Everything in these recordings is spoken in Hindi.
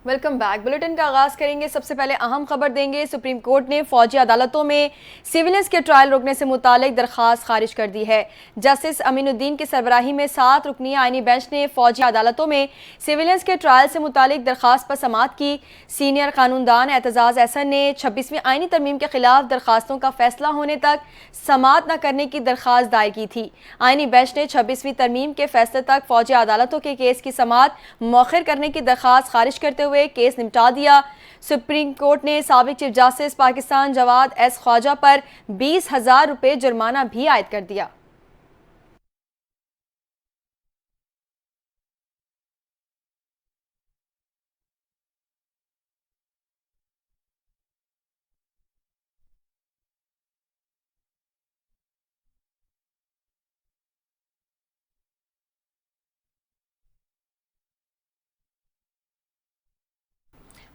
Welcome back. बुलेटिन का आगाज करेंगे। सबसे पहले अहम खबर देंगे। सुप्रीम कोर्ट ने फौजी अदालतों में सिविलियंस के ट्रायल रोकने से मुतालिक दरखास्त खारिज कर दी है। जस्टिस अमीनुद्दीन की सरबराही में 7 रुकनी आईनी बेंच ने फौजी अदालतों में सिविलियंस के ट्रायल से मुतालिक दरखास्त पर समाअत की। सीनियर कानूनदान एतजाज एहसन ने 26वीं आईनी तरमीम के खिलाफ दरखास्तों का फैसला होने तक समाअत न करने की दरखास्त दायर की थी। आईनी बेंच ने 26वीं तरमीम के फैसले तक फौजी अदालतों के केस की समाअत मौखिर करने की दरखास्त खारिज करते हुए केस निपटा दिया। सुप्रीम कोर्ट ने साबिक chief justice Pakistan Jawwad S Khawaja पर 20,000 रुपए जुर्माना भी आयद कर दिया।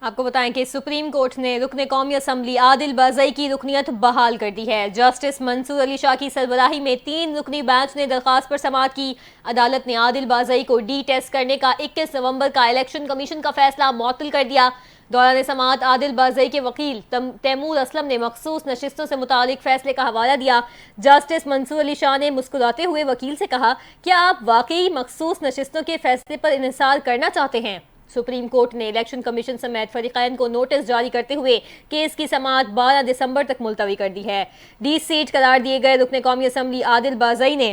आपको बताएं कि सुप्रीम कोर्ट ने रुकने कौमी असम्बली आदिल बाज़ई की रुकनीत बहाल कर दी है। जस्टिस मंसूर अली शाह की सरबराही में 3 रुकनी बेंच ने दरखास्त पर समाअत की। अदालत ने आदिल बाज़ई को डी टेस्ट करने का 21 नवंबर का इलेक्शन कमीशन का फैसला मुअत्तल कर दिया। दौरान समाअत आदिल बाज़ई के वकील तैमूर असलम ने मखसूस नशिस्तों से मुतालिक फैसले का हवाला दिया। जस्टिस मंसूर अली शाह ने मुस्कुराते हुए वकील से कहा, क्या आप वाकई मखसूस नशिस्तों के फैसले पर इन्हिसार करना चाहते हैं? सुप्रीम कोर्ट ने इलेक्शन कमीशन समेत फरीकैन को नोटिस जारी करते हुए केस की समाअत 12 दिसंबर तक मुलतवी कर दी है। डी सीट करार दिए गए रुकने कौमी असम्बली आदिल बाज़ई ने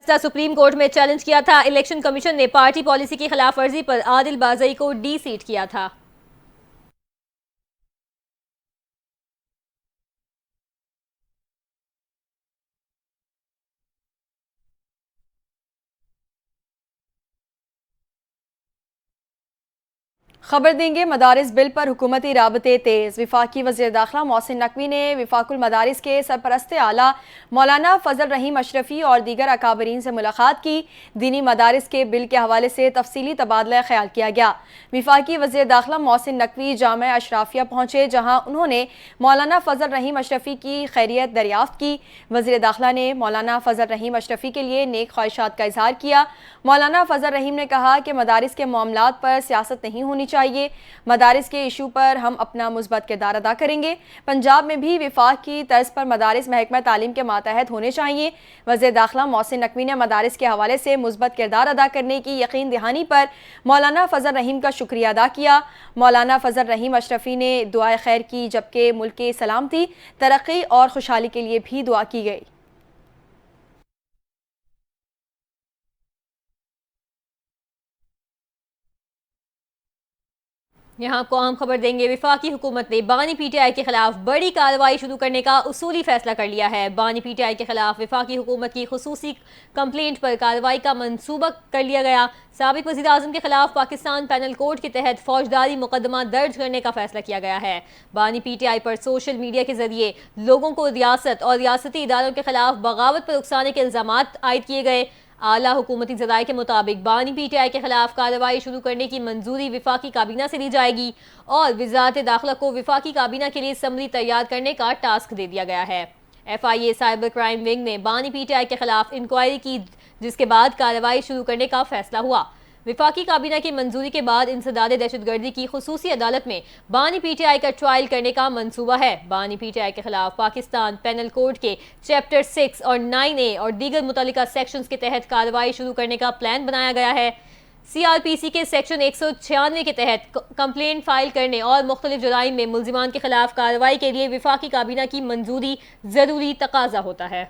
सुप्रीम कोर्ट में चैलेंज किया था। इलेक्शन कमीशन ने पार्टी पॉलिसी की खिलाफ वर्जी पर आदिल बाज़ई को डी सीट किया था। खबर देंगे मदारिस बिल पर हुकूमती राबते तेज। विफाकी वज़ीर दाखिला मोहसिन नकवी ने विफाकुल मदारिस के सरपरस्त आला मौलाना फजल रहीम अशरफी और दीगर अकाबरीन से मुलाकात की। दीनी मदारिस के बिल के हवाले से तफसीली तबादला ख्याल किया गया। विफाकी वज़ीर दाखिला मोहसिन नकवी जामिया अशराफिया पहुंचे, जहां उन्होंने मौलाना फजल रहीम अशरफी की खैरियत दरियाफ्त की। वज़ीर दाखिला ने मौलाना फजल रहीम अशरफी के लिए नेक ख्वाहिशात का इजहार किया। मौलाना फजल रहीम ने कहा कि मदारिस के मामलात पर सियासत नहीं होनी चाहिए। मदारिस के इशू पर हम अपना मुस्बत किरदार अदा करेंगे। पंजाब में भी विफाक की तर्ज पर मदारिस महकमा तालीम के मातहत होने चाहिए। वज़ीर दाखिला मोहसिन नकवी ने मदारिस के हवाले से मुस्बत किरदार अदा करने की यकीन दहानी पर मौलाना फजल रहीम का शुक्रिया अदा किया। मौलाना फजल रहीम अशरफी ने दुआए खैर की, जबकि मुल्क की सलामती, तरक्की और खुशहाली के लिए भी दुआ की गई। यहाँ आपको अहम खबर देंगे। विफाकी हुकूमत ने बानी पीटीआई के खिलाफ बड़ी कार्रवाई शुरू करने का उसूली फैसला कर लिया है। बानी पीटीआई के खिलाफ विफाकी हुकूमत की खुसूसी कंप्लेंट पर कार्रवाई का मंसूबा कर लिया गया। साबिक वज़ीर आज़म के खिलाफ पाकिस्तान पैनल कोड के तहत फौजदारी मुकदमा दर्ज करने का फैसला किया गया है। बानी पीटीआई पर सोशल मीडिया के जरिए लोगों को रियासत और रियासती इदारों के खिलाफ बगावत पर उकसाने के इल्जाम आयद किए गए। आला हुकूमती ज़राए के मुताबिक बानी पीटीआई के खिलाफ कार्रवाई शुरू करने की मंजूरी विफाकी काबीना से ली जाएगी और वज़ारत दाखिला को विफाकी काबीना के लिए समरी तैयार करने का टास्क दे दिया गया है। FIA साइबर क्राइम विंग ने बानी पीटीआई के खिलाफ इंक्वायरी की, जिसके बाद कार्रवाई शुरू करने का फैसला हुआ। विफाकी काबीना की मंजूरी के बाद इंसदाद दहशतगर्दी की खुसूसी अदालत में बानी पीटीआई का ट्रायल करने का मंसूबा है। बानी पीटीआई के खिलाफ पाकिस्तान पैनल कोड के चैप्टर 6 और 9A और दीगर मुतल्लिका सेक्शंस के तहत कार्रवाई शुरू करने का प्लान बनाया गया है। CRPC के सेक्शन 196 के तहत कंप्लेंट फाइल करने और मुख्तलिफ जराइम में मुल्जिमान के खिलाफ कार्रवाई के लिए विफाकी काबीना की मंजूरी ज़रूरी तकाजा होता है।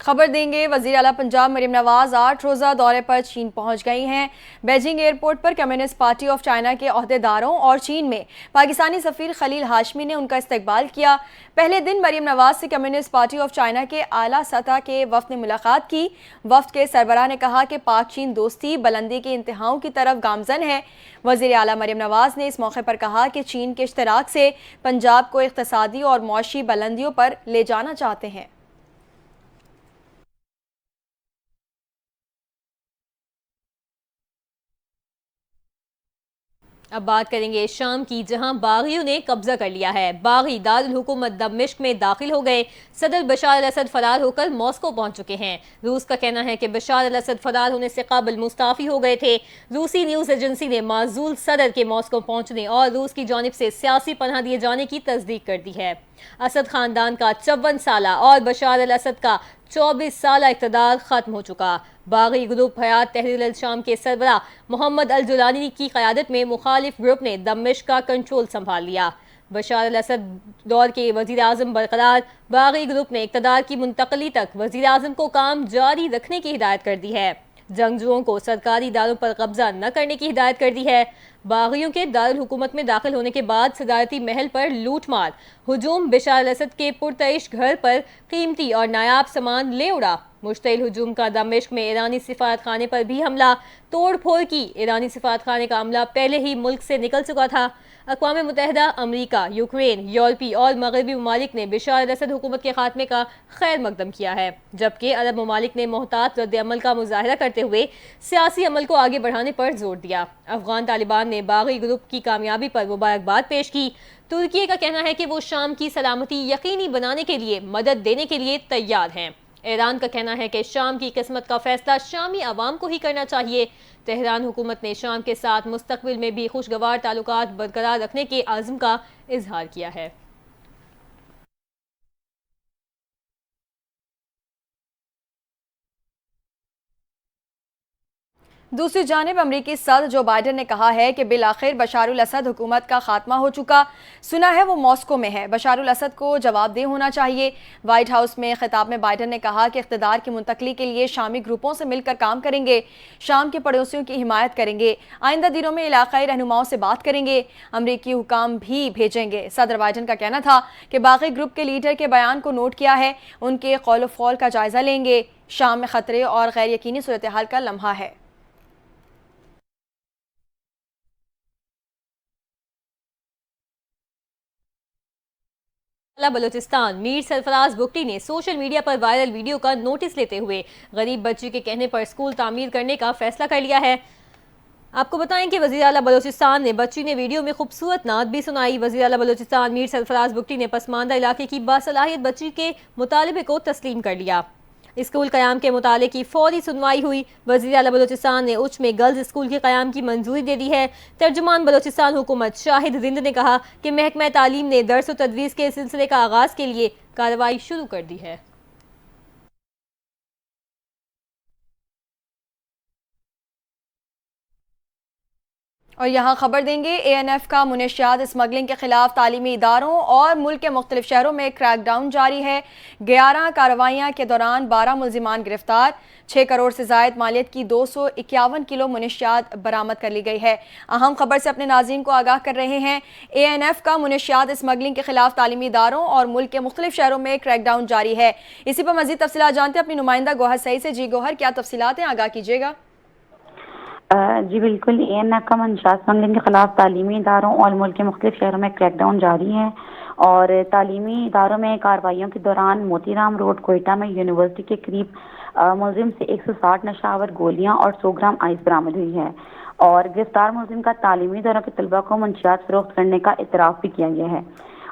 खबर देंगे वज़ीर आला पंजाब मरीम नवाज 8 रोज़ा दौरे पर चीन पहुंच गई हैं। बीजिंग एयरपोर्ट पर कम्युनिस्ट पार्टी ऑफ चाइना के अहदेदारों और चीन में पाकिस्तानी सफ़ीर खलील हाशमी ने उनका इस्तकबाल किया। पहले दिन मरीम नवाज से कम्युनिस्ट पार्टी ऑफ चाइना के आला सतह के वफ़द ने मुलाकात की। वफ़द के सरबराह ने कहा कि पाक चीन दोस्ती बुलंदी के इंतहाओं की तरफ गामजन है। वज़ीर आला मरीम नवाज ने इस मौके पर कहा कि चीन के इश्तराक से पंजाब को इक़्तिसादी और मुआशी बुलंदियों पर ले जाना चाहते हैं। अब बात करेंगे शाम की, जहां बागियों ने कब्जा कर लिया है। बागी दारुल हुकूमत दमिश्क में दाखिल हो गए। सदर बशार अल असद फरार होकर मॉस्को पहुंच चुके हैं। रूस का कहना है कि बशार अल असद फरार होने से कबल मुस्ताफी हो गए थे। रूसी न्यूज एजेंसी ने माजूल सदर के मॉस्को पहुंचने और रूस की जानिब से सियासी पनाह दिए जाने की तस्दीक कर दी है। असद खानदान का 54 साला और बशार अल असद का 24 साल इक़्तिदार खत्म हो चुका। बागी ग्रुप हयात तहरीर अल शाम के सरबरा मोहम्मद अल जुलानी की क़यादत में मुखालिफ ग्रुप ने दमिश्क का कंट्रोल संभाल लिया। बशार अल असद दौर के वज़ीर आज़म बरकरार, बागी ग्रुप ने इक़्तिदार की मुंतकली तक वज़ीर आज़म को काम जारी रखने की हिदायत कर दी है। जंगजुओं को सरकारी इदारों पर कब्जा न करने की हिदायत कर दी है। बागियों के दारुल हुकूमत में दाखिल होने के बाद सदारती महल पर लूटमार, हुजूम, बशार अल असद के पुरतइश घर पर कीमती और नायाब सामान ले उड़ा। मुश्तइल हुजूम का दमिश्क में ईरानी सिफारत खाने पर भी हमला, तोड़ फोड़ की। ईरानी सिफारत खाने का अमला पहले ही मुल्क से निकल चुका था। अक़वाम मुत्तहिदा, अमरीका, यूक्रेन, यूरोपी और मगरबी ममालिक ने बशार अल असद हुकूमत के खात्मे का खैर मकदम किया है, जबकि अरब ममालिक ने मोहतात रद्द अमल का मुजाहरा करते हुए सियासी अमल को आगे बढ़ाने पर जोर दिया। अफगान तालिबान ने बागी ग्रुप की कामयाबी पर मुबारकबाद पेश की। तुर्की का कहना है कि वो शाम की सलामती यकीनी बनाने के लिए मदद देने के लिए तैयार हैं। ईरान का कहना है कि शाम की किस्मत का फैसला शामी अवाम को ही करना चाहिए। तेहरान हुकूमत ने शाम के साथ मुस्तकबिल में भी खुशगवार ताल्लुकात बरकरार रखने के आज़म का इजहार किया है। दूसरी जानिब अमरीकी सदर जो बाइडन ने कहा है कि बिल आखिर बशारुल असद हुकूमत का खात्मा हो चुका। सुना है वो मॉस्को में है। बशारुल असद को जवाबदेह होना चाहिए। व्हाइट हाउस में खिताब में बाइडन ने कहा कि इख्तिदार की मुंतकली के लिए शामी ग्रुपों से मिलकर काम करेंगे, शाम के पड़ोसियों की हिमायत करेंगे, आइंदा दिनों में इलाकाई रहनुमाओं से बात करेंगे, अमरीकी हुकाम भी भेजेंगे। सदर बाइडन का कहना था कि बाकी ग्रुप के लीडर के बयान को नोट किया है, उनके कौल फौल का जायजा लेंगे। शाम में खतरे और गैर यकीनी सूरत हाल का लम्हा है। बलोचिस्तान, मीर सरफराज बुगटी ने सोशल मीडिया पर वायरल वीडियो का नोटिस लेते हुए गरीब बच्ची के कहने पर स्कूल तामीर करने का फैसला कर लिया है। आपको बताएं कि वज़ीर आला बलोचिस्तान ने बच्ची ने वीडियो में खूबसूरत नात भी सुनाई। वज़ीर आला बलोचिस्तान मीर सरफराज बुगटी ने पसमानदा इलाके की बासलाहियत बच्ची के मुतालबे को तस्लीम कर लिया। स्कूल क़याम के मुताले की फौरी सुनवाई हुई। वज़ीर आला बलोचिस्तान ने उच्च में गर्ल्स स्कूल के क़याम की मंजूरी दे दी है। तर्जुमान बलोचिस्तान हुकूमत शाहिद रिंद ने कहा कि महकमा तालीम ने दर्स व तदरीस के सिलसिले का आगाज़ के लिए कार्रवाई शुरू कर दी है। और यहाँ खबर देंगे, ANF का मुनशियात स्मगलिंग के खिलाफ तालीमी इदारों और मुल्क के मुख्तलिफ शहरों में क्रैकडाउन जारी है। 11 कार्रवाइयाँ के दौरान 12 मुल्जिमान गिरफ्तार। 6 करोड़ से जायद मालियत की 251 किलो मुनशियात बरामद कर ली गई है। अहम खबर से अपने नाज़रीन को आगाह कर रहे हैं। ANF का मुनशियात स्मगलिंग के खिलाफ तालीमी इदारों और मुल्क के मुख्तलिफ शहरों में क्रैकडाउन जारी है। इसी पर मजीद तफसीलात जानते हैं अपनी नुमाइंदा गोहर सईद से। जी गोहर, क्या तफसीलात हैं, आगाह कीजिएगा। जी बिल्कुल, ANF का मंशात स्मगलिंग के खिलाफ तालीमी इदारों और मुल्क के मुख्तलिफ शहरों में क्रैकडाउन जारी है। और तालीमी इदारों में कार्रवाइयों के दौरान मोतीराम रोड कोयटा में यूनिवर्सिटी के करीब मुलजिम से 160 नशावर गोलियां और 100 ग्राम आइस बरामद हुई है। और गिरफ्तार मुलजिम का तालीमी इदारों के तलबा को मंशियात फरोख्त करने का इतराफ़ भी किया गया है।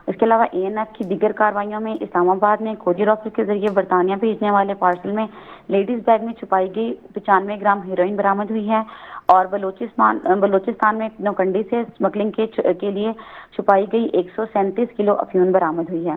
इसके अलावा ANF की दीगर कार्रवाइयों में इस्लामाबाद में कोरियर ऑफिस के जरिए बरतानिया भेजने वाले पार्सल में लेडीज बैग में छुपाई गई 95 ग्राम हेरोइन बरामद हुई है। और बलोचिस्तान में नौकंडी से स्मगलिंग के लिए छुपाई गई 137 किलो अफीम बरामद हुई है।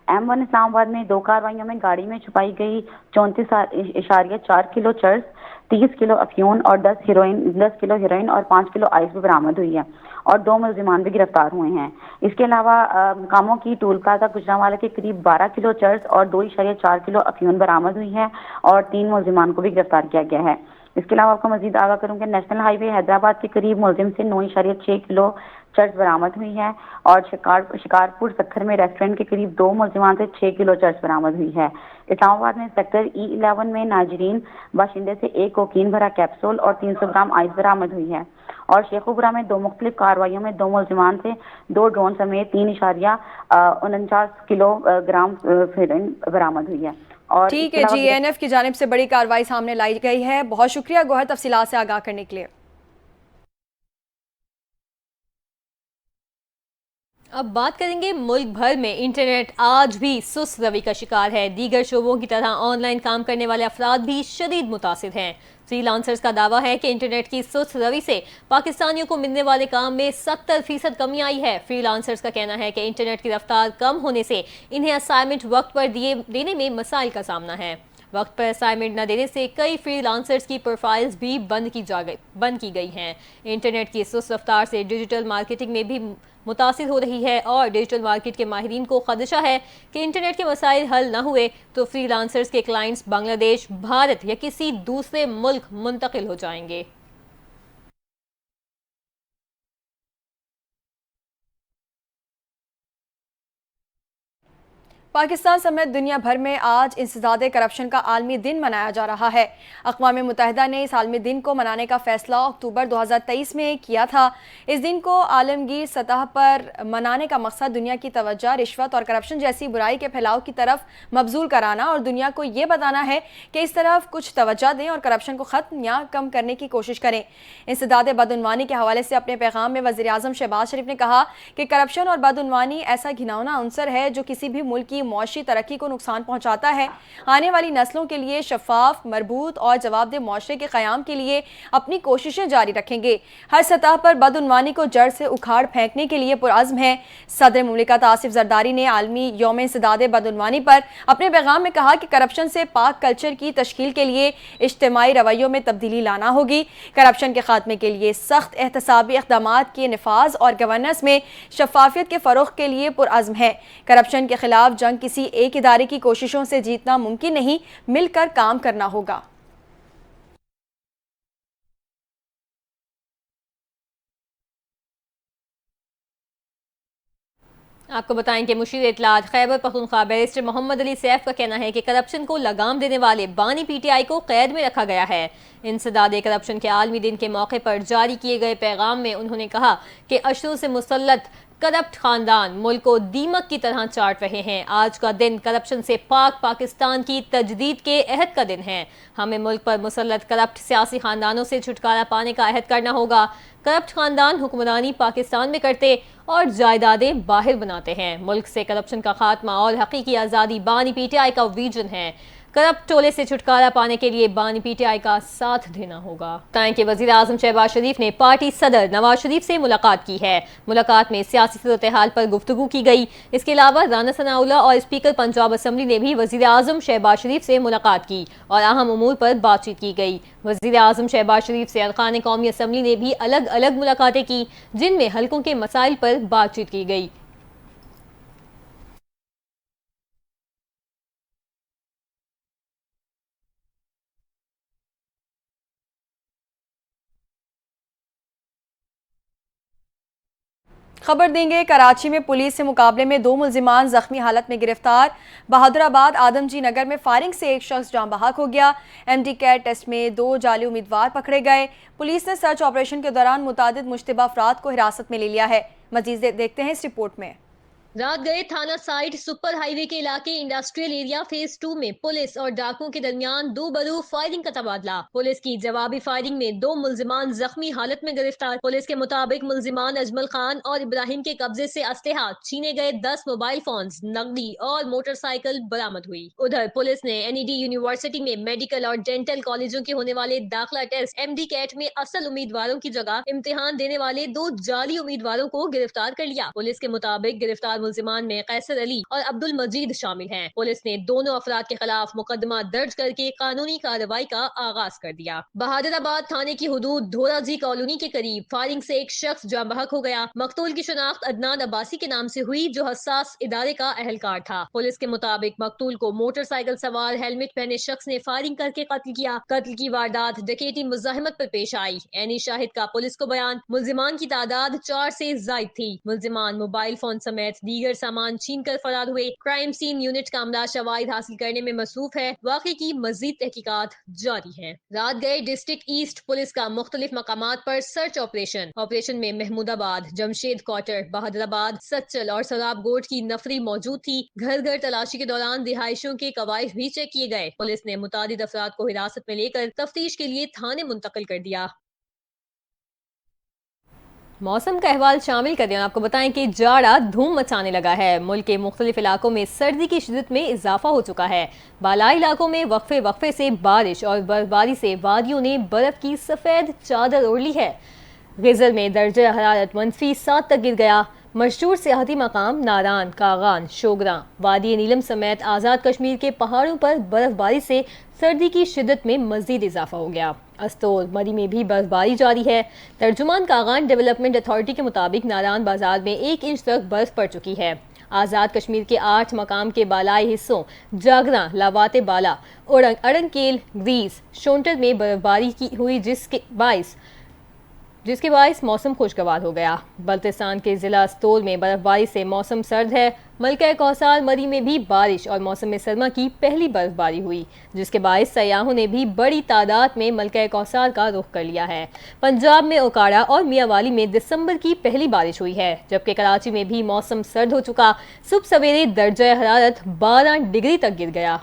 M1 इस्लामाबाद में 2 कार्रवाइयों में गाड़ी में छुपाई गई 34.4 किलो चर्स, 30 किलो अफीम और 10 किलो हेरोइन और 5 किलो आइस भी बरामद हुई है। और 2 मुल्जिमान भी गिरफ्तार हुए हैं। इसके अलावा कामों की टूल प्लाजा गुजरांवाला के करीब 12 किलो चर्स और 2.4 किलो अफीम बरामद हुई है और 3 मुल्जिमान को भी गिरफ्तार किया गया है। इसके अलावा आपको मजीद आगाह करूँ कि नेशनल हाईवे हैदराबाद के करीब मुलजिम से 9.6 किलो चर्च बरामद हुई है। और शिकारपुर सखर में रेस्टोरेंट के करीब 2 मुलजिमान से 6 किलो चर्च बरामद हुई है। इस्लामाबाद में सेक्टर E11 में नाजरीन बाशिंदे से 1 कोकीन भरा कैप्सूल और 300 ग्राम आइस बरामद हुई है। और शेखुपुरा में 2 मुख्तलिफ कार्रवाइयों में 2 मुलजिमान से 2 ड्रोन समेत 3.49 किलो ग्राम हेरोइन बरामद हुई है। और ठीक है जी, ANF की जानिब से बड़ी कार्रवाई सामने लाई गई है। बहुत शुक्रिया गोहर तफसीलात से आगाह करने के लिए। अब बात करेंगे मुल्क भर में इंटरनेट आज भी सुस्त रवि का शिकार है। दीगर शोबों की तरह ऑनलाइन काम करने वाले अफराद भी शदीद मुतासिर हैं। फ्रीलांसर्स का दावा है कि इंटरनेट की सुस्त रवि से पाकिस्तानियों को मिलने वाले काम में 70% कमी आई है। फ्रीलांसर्स का कहना है कि इंटरनेट की रफ्तार कम होने से इन्हें असाइनमेंट वक्त पर देने में मसाइल का सामना है। वक्त पर असाइनमेंट न देने से कई फ्रीलांसर्स की प्रोफाइल्स भी बंद की गई हैं। इंटरनेट की सुस्त रफ्तार से डिजिटल मार्केटिंग में भी मुतासिर हो रही है और डिजिटल मार्केट के माहिरीन को खदशा है कि इंटरनेट के मसाइल हल न हुए तो फ्रीलांसर्स के क्लाइंट्स बांग्लादेश, भारत या किसी दूसरे मुल्क मुंतकिल हो जाएंगे। पाकिस्तान समेत दुनिया भर में आज इंसदादे करप्शन का आलमी दिन मनाया जा रहा है। अक़वाम मुत्तहिदा ने इस आलमी दिन को मनाने का फैसला अक्टूबर 2023 में किया था। इस दिन को आलमगीर सतह पर मनाने का मकसद दुनिया की तवज्जो रिश्वत और करप्शन जैसी बुराई के फैलाव की तरफ मबजूल कराना और दुनिया को ये बताना है कि इस तरफ कुछ तवज्जो दें और करप्शन को ख़त्म या कम करने की कोशिश करें। इंसदादे बदउनवानी के हवाले से अपने पैगाम में वज़ीर आज़म शहबाज शरीफ ने कहा कि करप्शन और बदउनवानी ऐसा घिनौना अंसर है जो किसी भी मुल्क की मुआशी तरक्की को नुकसान पहुंचाता है। आने वाली नस्लों के लिए शफाफ, मरबूत और जवाबदेह मुआशरे के क़याम के लिए अपनी कोशिशें जारी रखेंगे। हर सतह पर बदउनवानी को जड़ से उखाड़ फेंकने के लिए पुरअज़्म है। सदर मुमलिकत आसिफ जरदारी ने आलमी यौम इंसदादे बदउनवानी पर अपने पैगाम में कहा कि करप्शन से पाक कल्चर की तश्कील के लिए इज्तिमाई रवैयों में तब्दीली लाना होगी। करप्शन के खात्मे के लिए सख्त एहतसाबी इक़दामात के नफाज और गवर्नेंस में शफाफियत के फ़रोग़ के लिए पुरअज़्म है। करप्शन के खिलाफ जंग किसी एक इदारे की कोशिशों से जीतना मुमकिन नहीं, मिलकर काम करना होगा। आपको बताएं कि मुशीर इत्तलात खैबर पख्तूनख्वा बैरिस्टर मोहम्मद अली सैफ का कहना है कि करप्शन को लगाम देने वाले बानी पीटीआई को कैद में रखा गया है। इंसदादे करप्शन के आलमी दिन के मौके पर जारी किए गए पैगाम में उन्होंने कहा कि अशरों से मुसल्लत करप्ट खानदान मुल्क को दीमक की तरह चाट रहे हैं। आज का दिन करप्शन से पाक पाकिस्तान की तजदीद के अहद का दिन है। हमें मुल्क पर मुसल्लत करप्ट सियासी खानदानों से छुटकारा पाने का अहद करना होगा। करप्ट खानदान हुक्मरानी पाकिस्तान में करते और जायदादें बाहर बनाते हैं। मुल्क से करप्शन का खात्मा और हकीकी आज़ादी बानी पीटीआई का विजन है। करप्ट टोले से छुटकारा पाने के लिए बानी पीटीआई का साथ देना होगा। बताएं कि वज़ीर आज़म शहबाज शरीफ ने पार्टी सदर नवाज शरीफ से मुलाकात की है। मुलाकात में सियासी सूरत हाल पर गुफ्तगू की गई। इसके अलावा राना सनाउल्लाह और स्पीकर पंजाब असम्बली ने भी वज़ीर आज़म शहबाज शरीफ से मुलाकात की और अहम उमूर पर बातचीत की गई। वज़ीर आज़म शहबाज शरीफ से अरकान कौमी असम्बली ने भी अलग अलग मुलाकातें की, जिनमें हल्कों के मसाइल पर बातचीत की गई। खबर देंगे कराची में पुलिस से मुकाबले में 2 मुल्जिमान जख्मी हालत में गिरफ्तार। बहादुराबाद आदमजी नगर में फायरिंग से एक शख्स जाँ बहक हो गया। MD कैट टेस्ट में 2 जाली उम्मीदवार पकड़े गए। पुलिस ने सर्च ऑपरेशन के दौरान मुतादिद मुश्तबा अफराद को हिरासत में ले लिया है। मजीद देखते हैं इस रिपोर्ट में। रात गए थाना साइड सुपर हाईवे के इलाके इंडस्ट्रियल एरिया फेज 2 में पुलिस और डाकुओं के दरमियान रूबरू फायरिंग का तबादला। पुलिस की जवाबी फायरिंग में 2 मुल्जिमान जख्मी हालत में गिरफ्तार। पुलिस के मुताबिक मुल्जिमान अजमल खान और इब्राहिम के कब्जे से असलहा, छीने गए 10 मोबाइल फोन्स, नकदी और मोटरसाइकिल बरामद हुई। उधर पुलिस ने NED यूनिवर्सिटी में मेडिकल और डेंटल कॉलेजों के होने वाले दाखिला टेस्ट MD कैट में असल उम्मीदवारों की जगह इम्तिहान देने वाले 2 जाली उम्मीदवारों को गिरफ्तार कर लिया। पुलिस के मुताबिक गिरफ्तार मुल्जिमान में कैसर अली और अब्दुल मजीद शामिल हैं। पुलिस ने दोनों अफराद के खिलाफ मुकदमा दर्ज करके कानूनी कार्रवाई का आगाज कर दिया। बहादुराबाद थाने की हुदूद धोराजी कॉलोनी के करीब फायरिंग से एक शख्स जाँ बहक हो गया। मकतूल की शनाख्त अदनान अब्बासी के नाम से हुई, जो हसास इदारे का अहलकार था। पुलिस के मुताबिक मकतूल को मोटरसाइकिल सवार हेलमेट पहने शख्स ने फायरिंग करके कत्ल किया। कत्ल की वारदात डकैती मुजाहिमत पर पेश आई। ऐनी शाहिद का पुलिस को बयान, मुल्जिमान की तादाद 4 से जायद थी। मुल्जिमान मोबाइल फोन समेत दीगर सामान छीन कर फरार हुए। क्राइम सीन यूनिट का अमला शवाहिद हासिल करने में मसरूफ है। वाकई की मजीद तहकीकात जारी है। रात गए डिस्ट्रिक्ट ईस्ट पुलिस का मुख्तलिफ मकामात पर सर्च ऑपरेशन में महमूदाबाद, जमशेद क्वार्टर, बहादुराबाद, सच्चल और सराब गोट की नफरी मौजूद थी। घर घर तलाशी के दौरान रिहायशों के कवायद भी चेक किए गए। पुलिस ने मुतादिद अफराद को हिरासत में लेकर तफ्तीश के लिए थाने मुंतकिल कर दिया। मौसम का अहवाल शामिल कर दिया। आपको बताएं कि जाड़ा धूम मचाने लगा है। मुल्क के मुख्तलिफ इलाकों में सर्दी की शिद्दत में इजाफा हो चुका है। बालाई इलाकों में वक्फे वक्फे से बारिश और बर्फबारी से वादियों ने बर्फ की सफ़ेद चादर ओढ़ ली है। गिज़र में दर्जा हरारत -7 तक गिर गया। मशहूर सियाहती मकाम नारान, कागान, शोगरा, वादी नीलम समेत आज़ाद कश्मीर के पहाड़ों पर बर्फबारी से सर्दी की शिद्दत में मज़ीद इजाफा हो गया। अस्तोल, मरी में भी बर्फबारी जारी है। तर्जुमान कागान डेवलपमेंट अथॉरिटी के मुताबिक नारान बाजार में 1 इंच तक बर्फ पड़ चुकी है। आज़ाद कश्मीर के 8 मकाम के बालाई हिस्सों जागरा, लावाते बाला, अड़ंकेल, ग्रीस, शोंटर में बर्फबारी की हुई जिसके बायस मौसम खुशगवार हो गया। बल्तिस्तान के ज़िला अस्तोल में बर्फबारी से मौसम सर्द है। मलका कौसार, मरी में भी बारिश और मौसम सरमा की पहली बर्फबारी हुई, जिसके बायस सयाहों ने भी बड़ी तादाद में मलका कौसार का रुख कर लिया है। पंजाब में ओकाड़ा और मियावाली में दिसंबर की पहली बारिश हुई है, जबकि कराची में भी मौसम सर्द हो चुका। सुबह सवेरे दर्जा हरारत 12 डिग्री तक गिर गया।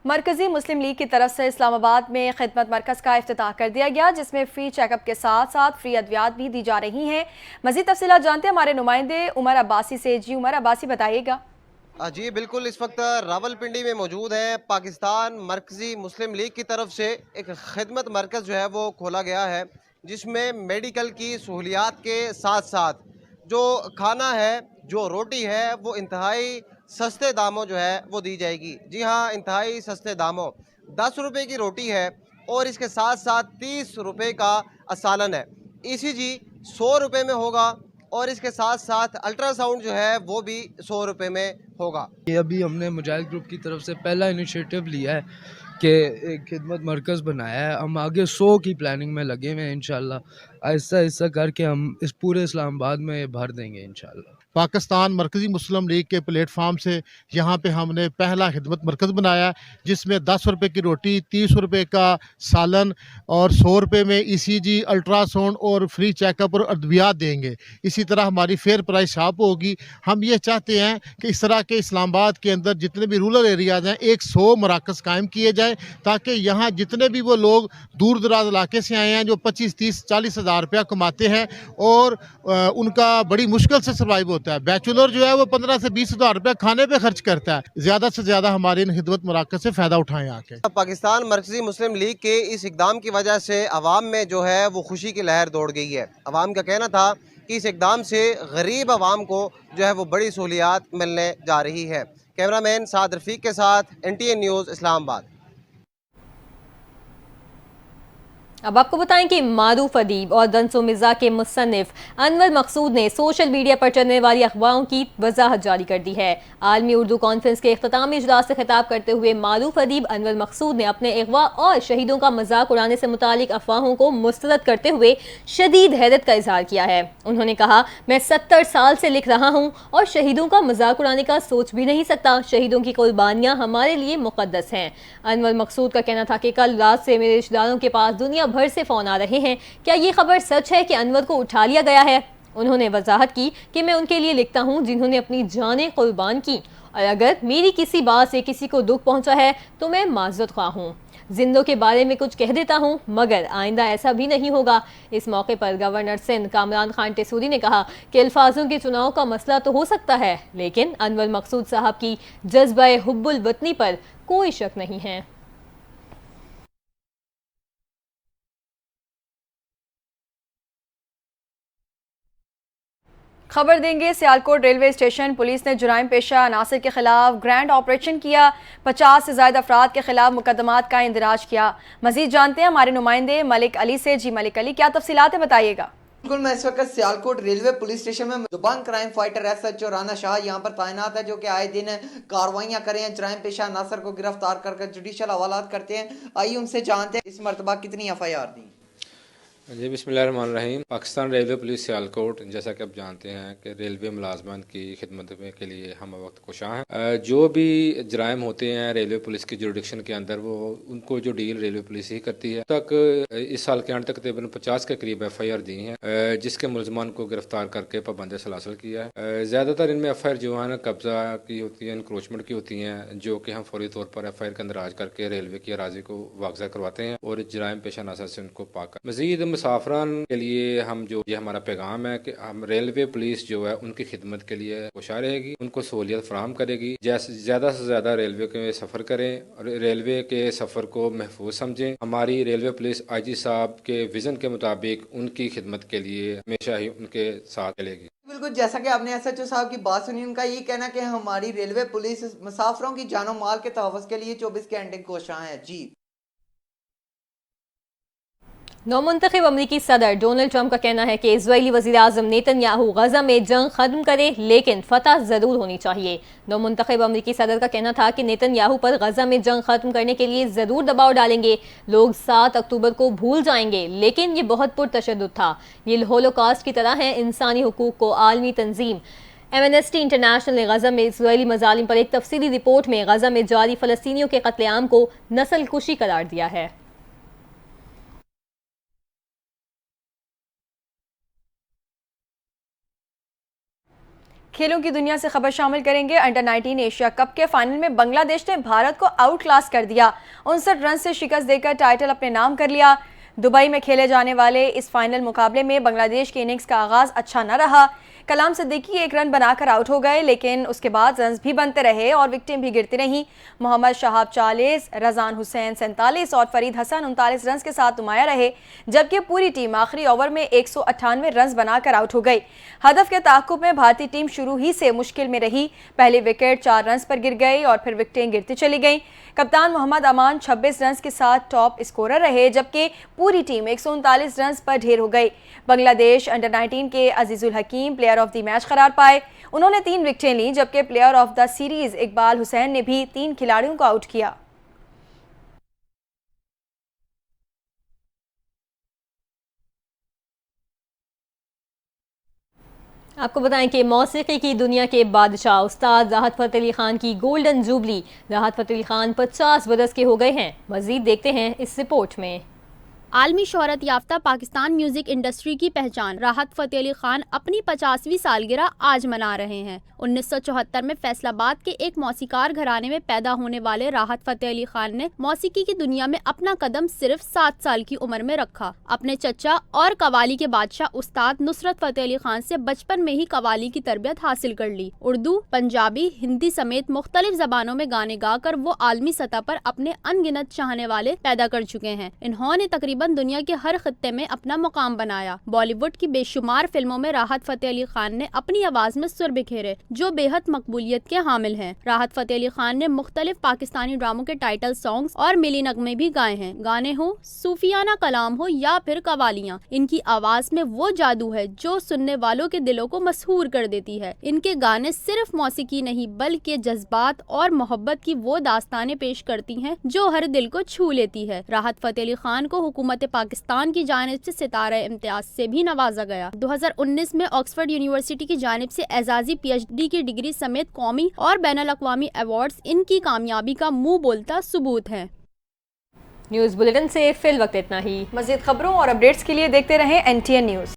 मरकजी मुस्लिम लीग की तरफ से इस्लामाबाद में खिदमत मरकज़ का इफ्तिताह कर दिया गया, जिसमें फ्री चेकअप के साथ साथ फ्री अद्वियात भी दी जा रही हैं। मज़ीद तफसीलात जानते हैं हमारे नुमाइंदे उमर अब्बासी से। जी उमर अब्बासी, बताइएगा। जी बिल्कुल, इस वक्त रावलपिंडी में मौजूद है। पाकिस्तान मरकज़ी मुस्लिम लीग की तरफ से एक खिदमत मरकज़ जो है वो खोला गया है, जिसमें मेडिकल की सहूलियात के साथ साथ जो खाना है, जो रोटी है, वो इंतहाई सस्ते दामों जो है वो दी जाएगी। जी हाँ, इंतहाई सस्ते दामों। 10 रुपये की रोटी है और इसके साथ साथ 30 रुपये का सालन है। ECG 100 रुपये में होगा और इसके साथ साथ अल्ट्रासाउंड जो है वो भी 100 रुपये में होगा। ये अभी हमने मुजाहिद ग्रुप की तरफ से पहला इनिशिएटिव लिया है कि एक खिदमत मरकज़ बनाया है। हम आगे 100 की प्लानिंग में लगे हुए हैं। इंशाल्लाह आहिस्ता आहिस्ता करके हम इस पूरे इस्लामाबाद में भर देंगे इंशाल्लाह। पाकिस्तान मरकज़ी मुस्लिम लीग के प्लेटफार्म से यहाँ पे हमने पहला खिदमत मरकज़ बनाया, जिसमें 10 रुपये की रोटी, 30 रुपये का सालन और 100 रुपये में ECG, अल्ट्रासाउंड और फ्री चेकअप और अद्वियात देंगे। इसी तरह हमारी फेयर प्राइस शॉप होगी। हम ये चाहते हैं कि इस तरह के इस्लामाबाद के अंदर जितने भी रूरल एरियाज़ हैं, 100 मराकज़ कायम किए जाए, ताकि यहाँ जितने भी वो लोग दूर दराज इलाके से आए हैं जो 25, 30, 40 हज़ार रुपया कमाते हैं और उनका बड़ी मुश्किल से सर्वाइव होता है। बैचलर जो है वो 15 से 20 हज़ार रुपया खाने पे खर्च करता है। ज़्यादा से ज़्यादा हमारे इन खिदमत मराकज़ से फ़ायदा उठाएं आके। पाकिस्तान मरकज़ी मुस्लिम लीग के इस इक़दाम की वजह से अवाम में जो है वो खुशी की लहर दौड़ गई है। अवाम का कहना था कि इस इक़दाम से गरीब अवाम को जो है वो बड़ी सहूलियात मिलने जा रही है। कैमरामैन साद रफ़ीक के साथ NTN न्यूज़, इस्लामाबाद। अब आपको बताएं कि मारूफ अदीब और दंसो मिर्जा के मुसन्निफ अनवर मकसूद ने सोशल मीडिया पर चलने वाली अफवाहों की वजाहत जारी कर दी है। आलमी उर्दू कॉन्फ्रेंस के इख्तितामी इजलास से खिताब करते हुए मारूफ अदीब अनवर मकसूद ने अपने अगवा और शहीदों का मजाक उड़ाने से मुतालिक अफवाहों को मुस्तरद करते हुए शदीद हैरत का इजहार किया है। उन्होंने कहा, मैं 70 साल से लिख रहा हूँ और शहीदों का मजाक उड़ाने का सोच भी नहीं सकता। शहीदों की कुर्बानियाँ हमारे लिए मुकद्दस हैं। अनवर मकसूद का कहना था कि कल रात से मेरे रिश्तेदारों के पास दुनिया भर से फोन आ रहे हैं, क्या ये खबर सच है कि अनवर को उठा लिया गया है? उन्होंने वजाहत की कि मैं उनके लिए लिखता हूं जिन्होंने अपनी जानें कुर्बान की, और अगर मेरी किसी बात से किसी को दुख पहुंचा है तो मैं माजरत ख्वाह हूं। जिंदों के बारे में कुछ कह देता हूं, मगर आइंदा ऐसा भी नहीं होगा। इस मौके पर गवर्नर सिंध कामरान खान टेसूरी ने कहा कि अल्फाजों के चुनाव का मसला तो हो सकता है, लेकिन अनवर मकसूद साहब की जज्बा हुब्बुल वतनी पर कोई शक नहीं है। खबर देंगे सियालकोट रेलवे स्टेशन पुलिस ने जुराइम पेशा अनासर के खिलाफ ग्रैंड ऑपरेशन किया। 50 से ज्यादा अफराद के खिलाफ मुकदमात का इंदराज किया। मजीद जानते हैं हमारे नुमाइंदे मलिक अली से। जी मलिक अली, क्या तफसीलात है, बताइएगा। बिल्कुल, मैं इस वक्त सियालकोट रेलवे पुलिस स्टेशन में जुबान crime fighter SHO Rana Shah यहाँ पर तैनात है, जो कि आए दिन कार्रवाइयाँ करें हैं, जुराइम पेशा अनासर को गिरफ्तार कर जुडिशल हवालात करते हैं। आइए उनसे जानते हैं इस मरतबा कितनी FIR दी। जी बिस्मिल्लाहिर्रहमानिर्रहीम। पाकिस्तान रेलवे पुलिस सियालकोट, जैसा कि आप जानते हैं कि रेलवे मुलाजमान की खिदमत के लिए हम वक्त कोशां हैं। जो भी जराइम होते हैं रेलवे पुलिस की जुरिडिक्शन के अंदर, वो उनको जो डील रेलवे पुलिस ही करती है। तक इस साल के अंत तक तकरीबन 50 के करीब FIR दी हैं, जिसके मुलजमान को गिरफ्तार करके पाबंद सलासल किया है। ज़्यादातर इनमें FIR जो है ना कब्जा की होती है, इंक्रोचमेंट की होती हैं, जो कि हम फौरी तौर पर FIR के अंदर आज करके रेलवे की अराजी को वागजा करवाते हैं और जराइम पेशा नज़र से उनको पाक मजीद मुसाफरान के लिए हम जो ये हमारा पैगाम है कि हम रेलवे पुलिस जो है उनकी खिदमत के लिए कोशिश रहेगी, उनको सहूलियत फराहम करेगी। जैसे ज़्यादा से ज़्यादा रेलवे के सफ़र करें और रेलवे के सफ़र को महफूज समझें। हमारी रेलवे पुलिस IG साहब के विज़न के मुताबिक उनकी खिदमत के लिए हमेशा ही उनके साथ चलेगी। बिल्कुल, जैसा कि आपने SHO साहब की बात सुनी, उनका ये कहना कि हमारी रेलवे पुलिस मुसाफिरों की जानो माल के तहफ़्फ़ुज़ के लिए 24 घंटे कोशां है। जी। नौमुंतखब अमरीकी सदर डोनाल्ड ट्रंप का कहना है कि इजरायली वज़ीर-ए-आज़म नेतन्याहू गजा में जंग खत्म करे, लेकिन फतह ज़रूर होनी चाहिए। नौमुंतखब अमरीकी सदर का कहना था कि नेतन्याहू पर गजा में जंग खत्म करने के लिए ज़रूर दबाव डालेंगे। लोग 7 अक्टूबर को भूल जाएंगे, लेकिन ये बहुत पुरतशद्दुद था। ये होलोकॉस्ट की तरह है। इंसानी हुकूक को आलमी तंजीम एमनेस्टी इंटरनेशनल ने गजा में इजरायली मजालिम पर एक तफसीली रिपोर्ट में गजा में जारी फ़लस्तीनियों के कत्लेआम को नस्लकुशी करार दिया है। खेलों की दुनिया से खबर शामिल करेंगे। अंडर 19 एशिया कप के फाइनल में बांग्लादेश ने भारत को आउट क्लास कर दिया। 59 रन से शिकस्त देकर टाइटल अपने नाम कर लिया। दुबई में खेले जाने वाले इस फाइनल मुकाबले में बांग्लादेश की इनिंग्स का आगाज अच्छा न रहा। कलाम सिद्दीकी 1 रन बनाकर आउट हो गए, लेकिन उसके बाद रन्स भी बनते रहे और विकेटें भी गिरती रहीं। मोहम्मद शहाब 40, रजान हुसैन 47 और फरीद हसन 39 रन के साथ नुमाया रहे, जबकि पूरी टीम आखिरी ओवर में 198 रन बनाकर आउट हो गई। हदफ के ताक़ुब में भारतीय टीम शुरू ही से मुश्किल में रही। पहले विकेट 4 रन पर गिर गई और फिर विकेटें गिरती चली गईं। कप्तान मोहम्मद अमान 26 रन के साथ टॉप स्कोरर रहे, जबकि पूरी टीम 139 रन पर ढेर हो गई। बांग्लादेश अंडर 19 के अजीजुल हकीम प्लेयर ऑफ द मैच करार पाए। उन्होंने 3 विकेटें लीं, जबकि player of the series Iqbal Hussain ने भी 3 खिलाड़ियों को आउट किया। आपको बताएं कि मौसीकी की दुनिया के बादशाह उस्ताद राहत फ़तेह अली खान की गोल्डन जुबली। राहत फ़तेह अली खान 50 बरस के हो गए हैं। मज़ीद देखते हैं इस रिपोर्ट में। आलमी शोहरत याफ्ता पाकिस्तान म्यूजिक इंडस्ट्री की पहचान राहत फ़तेह अली खान अपनी 50वीं सालगिरह आज मना रहे हैं। 1974 में फैसलाबाद के एक मौसीकार घराने में पैदा होने वाले राहत फ़तेह अली खान ने मौसीकी की दुनिया में अपना कदम सिर्फ 7 साल की उम्र में रखा। अपने चचा और कवाली के बादशाह उस्ताद नुसरत फ़तेह अली खान से बचपन में ही कवाली की तरबियत हासिल कर ली। उर्दू, पंजाबी, हिंदी समेत मुख्तलिफ जबानों में गाने गाकर वो आलमी सतह पर अपने अनगिनत चाहने वाले पैदा कर चुके हैं। इन्होंने तकरीबन दुनिया के हर खित्ते में अपना मुकाम बनाया। बॉलीवुड की बेशुमार फिल्मों में राहत फ़तेह अली खान ने अपनी आवाज में सुर बिखेरे, जो बेहद मकबूलियत के हामिल हैं। राहत फ़तेह अली खान ने मुख्तलिफ पाकिस्तानी ड्रामों के टाइटल सॉन्ग्स और मिली नगमे भी गाए हैं। गाने हो, सूफियाना कलाम हो या फिर कवालियाँ, इनकी आवाज में वो जादू है जो सुनने वालों के दिलों को मसहूर कर देती है। इनके गाने सिर्फ मौसीकी नहीं बल्कि जज्बात और मोहब्बत की वो दास्तानें पेश करती हैं जो हर दिल को छू लेती है। राहत फ़तेह अली खान को हुकूमत पाकिस्तान की जानिब से सितारा इम्तियाज से भी नवाजा गया। 2019 में ऑक्सफोर्ड यूनिवर्सिटी की जानिब से एजाजी PhD की डिग्री समेत कौमी और बैनुल अक़वामी अवार्ड्स इनकी कामयाबी का मुंह बोलता सबूत है। न्यूज़ बुलेटिन से फिल वक्त इतना ही। मज़ीद खबरों और अपडेट्स के लिए देखते रहें NTN न्यूज़।